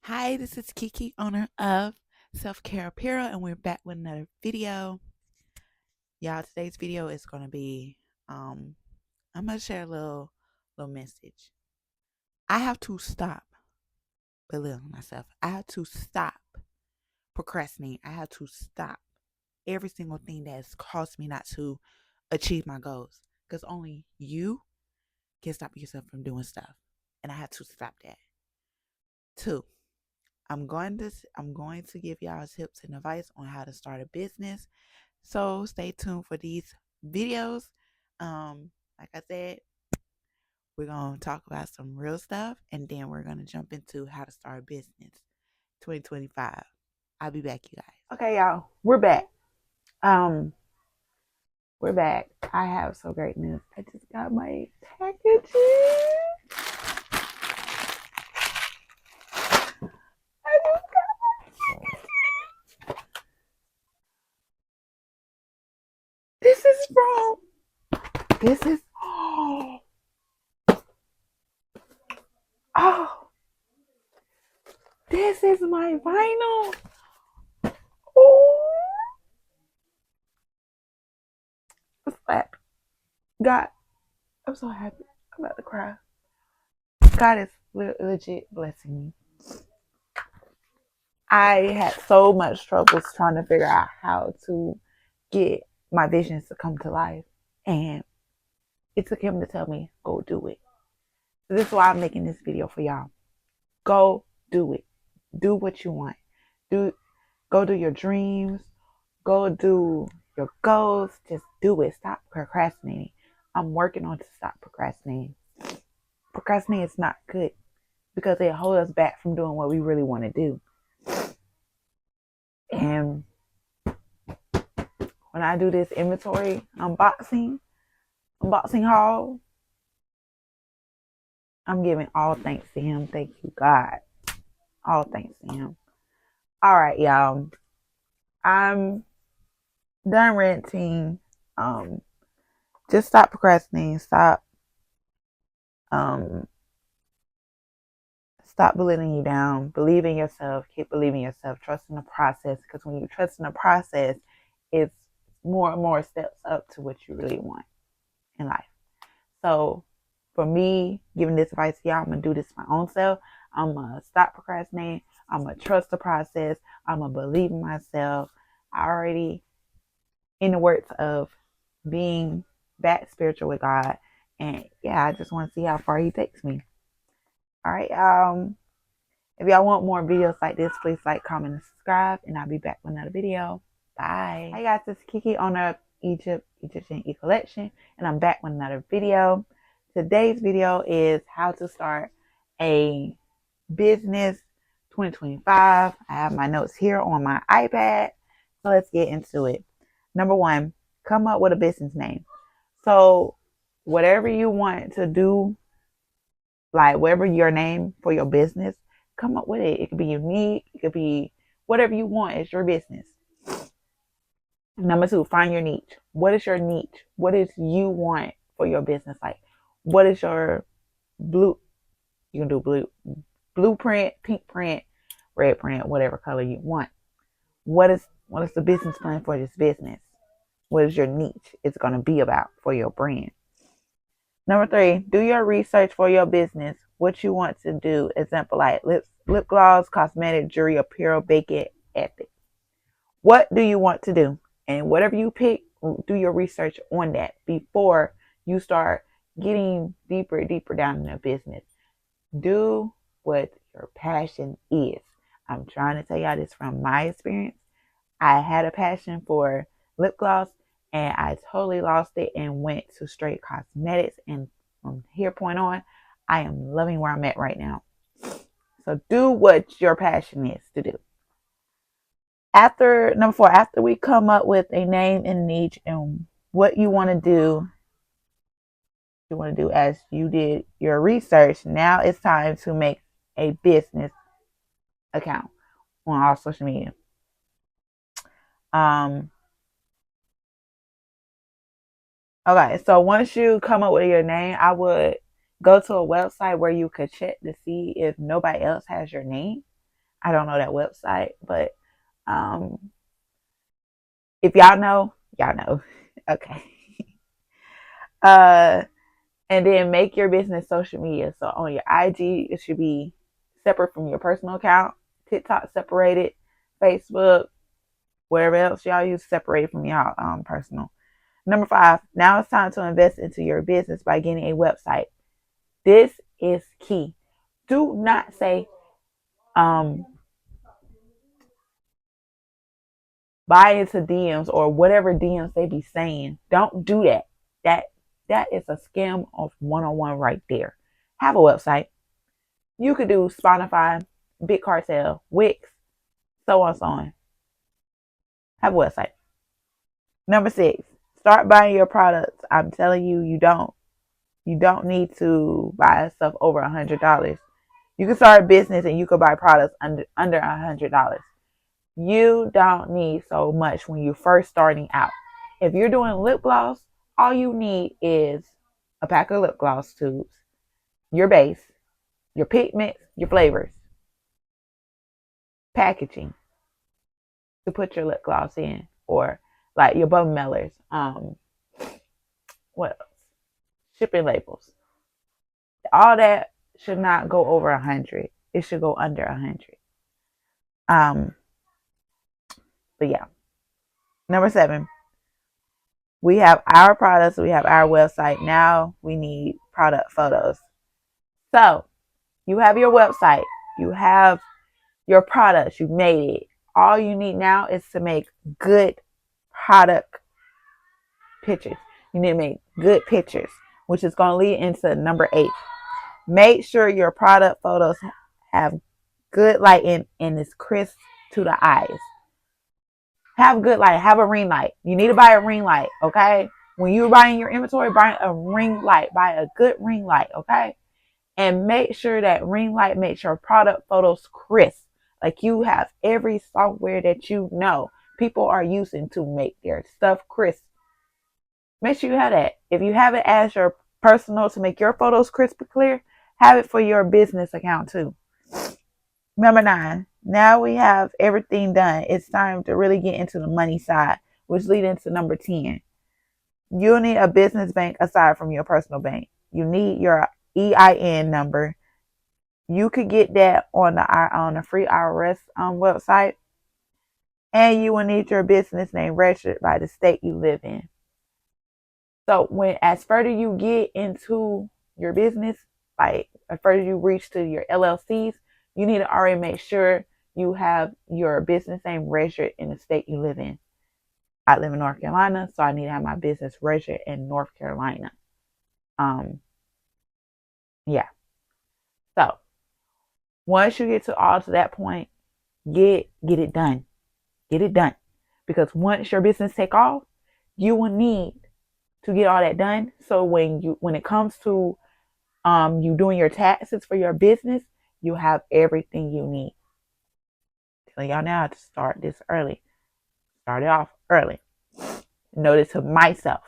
Hi, this is Kiki, owner of Self Care Apparel, and we're back with another video. Y'all, today's video is gonna be I'm gonna share a little message. I have to stop belittling myself. I have to stop procrastinating. I have to stop every single thing that has caused me not to achieve my goals. Because only you can stop yourself from doing stuff. And I have to stop that. Two, I'm going to give y'all tips and advice on how to start a business. So stay tuned for these videos. Like I said, we're gonna talk about some real stuff, and then we're gonna jump into how to start a business. 2025. I'll be back, you guys. Okay, y'all, we're back. Um, we're back. I have some great news. I just got my packaging. I just This is from. This is. Oh, this is my vinyl. Oh, slap. God, I'm so happy. I'm about to cry. God is legit blessing me. I had so much troubles trying to figure out how to get my visions to come to life. And it took him to tell me, go do it. So this is why I'm making this video for y'all. Go do it. Do what you want. Go do your dreams. Go do your goals. Just do it. Stop procrastinating. I'm working on to stop procrastinating. Procrastinating is not good because it holds us back from doing what we really want to do. And when I do this inventory unboxing haul, I'm giving all thanks to him. Thank you, God. All thanks to him. All right, y'all. I'm done ranting. Just stop procrastinating. Um, stop belittling you down. Believe in yourself. Keep believing in yourself. Trust in the process. Because when you trust in the process, it's more and more steps up to what you really want in life. So for me, giving this advice to y'all, I'm going to do this for my own self. I'm going to stop procrastinating. I'm going to trust the process. I'm going to believe in myself. I already, in the words of being back spiritual with God. And yeah, I just want to see how far he takes me. All right. If y'all want more videos like this, please like, comment, and subscribe. And I'll be back with another video. Bye. Hi guys, this is Kiki, owner of Egyptian E-Collection. And I'm back with another video. Today's video is how to start a business 2025. I have my notes here on my iPad. So let's get into it. Number one, come up with a business name. So whatever you want to do, like whatever your name for your business, come up with it. It could be unique. It could be whatever you want. It's your business. Number two, find your niche. What is your niche? What is you want for your business? Like, what is your blue? You can do blueprint, pink print, red print, whatever color you want. What is the business plan for this business? What is your niche? It's going to be about for your brand. Number three, do your research for your business. What you want to do. Example like lip gloss, cosmetic, jewelry, apparel, baking, ethics. What do you want to do? And whatever you pick, do your research on that before you start getting deeper down in the business. Do what your passion is. I'm trying to tell y'all this from my experience. I had a passion for lip gloss and I totally lost it and went to straight cosmetics. And from here point on, I am loving where I'm at right now. So do what your passion is to do. Number four, after we come up with a name and niche and what you want to do as you did your research, now it's time to make a business account on all social media. Okay, so once you come up with your name, I would go to a website where you could check to see if nobody else has your name. I don't know that website, but if y'all know, y'all know. Okay. And then make your business social media. So on your IG, it should be separate from your personal account. TikTok separated. Facebook, wherever else y'all use, separated from y'all personal. Number 5, now it's time to invest into your business by getting a website. This is key. Do not say, buy into DMs or whatever DMs they be saying. Don't do that. That is a scam of one-on-one right there. Have a website. You could do Spotify, Big Cartel, Wix, so on, so on. Have a website. Number 6, start buying your products. I'm telling you, you don't need to buy stuff over $100. You can start a business and you can buy products under $100. You don't need so much when you're first starting out. If you're doing lip gloss, all you need is a pack of lip gloss tubes, your base, your pigments, your flavors, packaging to put your lip gloss in, or like your bum mailers. What else? Shipping labels. All that should not go over 100. It should go under 100. But yeah. Number 7, we have our products, we have our website. Now we need product photos. So you have your website, you have your products, you made it. All you need now is to make good product pictures. You need to make good pictures, which is going to lead into number 8. Make sure your product photos have good lighting and is crisp to the eyes. Have good light. Have a ring light. You need to buy a ring light, okay? When you're buying your inventory, buy a ring light. Buy a good ring light, okay? And make sure that ring light makes your product photos crisp. Like you have every software that you know people are using to make their stuff crisp. Make sure you have that. If you have it as your personal to make your photos crisp and clear, have it for your business account too. Number 9, now we have everything done. It's time to really get into the money side, which leads into number 10. You'll need a business bank aside from your personal bank. You need your EIN number. You could get that on the free IRS website. And you will need your business name registered by the state you live in. So as further you get into your business, like as further you reach to your LLCs, you need to already make sure you have your business name registered in the state you live in. I live in North Carolina, so I need to have my business registered in North Carolina. Yeah. So once you get to that point, get it done. Get it done. Because once your business take off, you will need to get all that done. So when it comes to you doing your taxes for your business, you have everything you need. Tell y'all now to start this early. Start it off early. Notice to myself.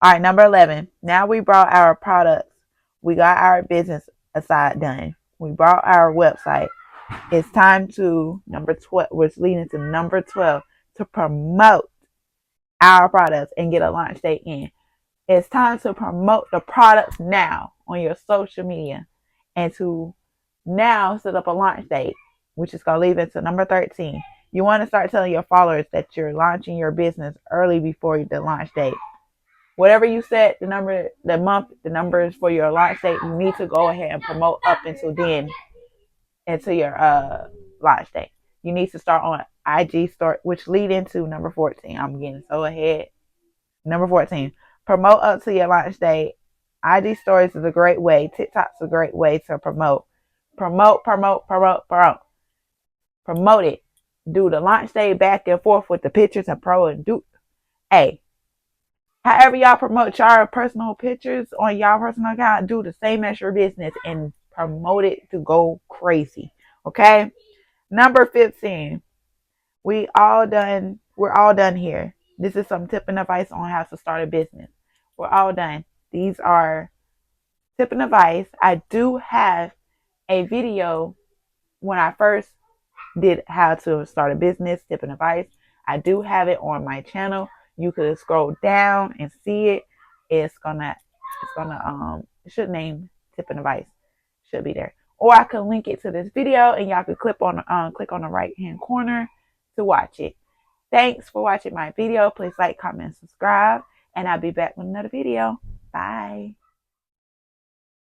All right, number 11. Now we brought our products. We got our business aside done. We brought our website. It's time to number 12, which leading to number 12, to promote our products and get a launch date in. It's time to promote the products now on your social media and to now set up a launch date, which is going to lead into number 13. You want to start telling your followers that you're launching your business early before the launch date. Whatever you set the numbers for your launch date, you need to go ahead and promote up until then, into your launch date. You need to start on IG story, which lead into number 14. I'm getting so ahead. Number 14, promote up to your launch date. IG stories is a great way. TikTok's a great way to promote. Promote it. Do the launch day back and forth with the pictures and however y'all promote y'all personal pictures on y'all personal account, do the same as your business and promote it to go crazy. Okay? Number 15. We're all done here. This is some tip and advice on how to start a business. We're all done. These are tip and advice. I do have a video when I first did how to start a business, tip and advice. I do have it on my channel. You could scroll down and see it. It should name tip and advice. Should be there. Or I could link it to this video and y'all could click on the right hand corner to watch it. Thanks for watching my video. Please like, comment, subscribe, and I'll be back with another video. Bye.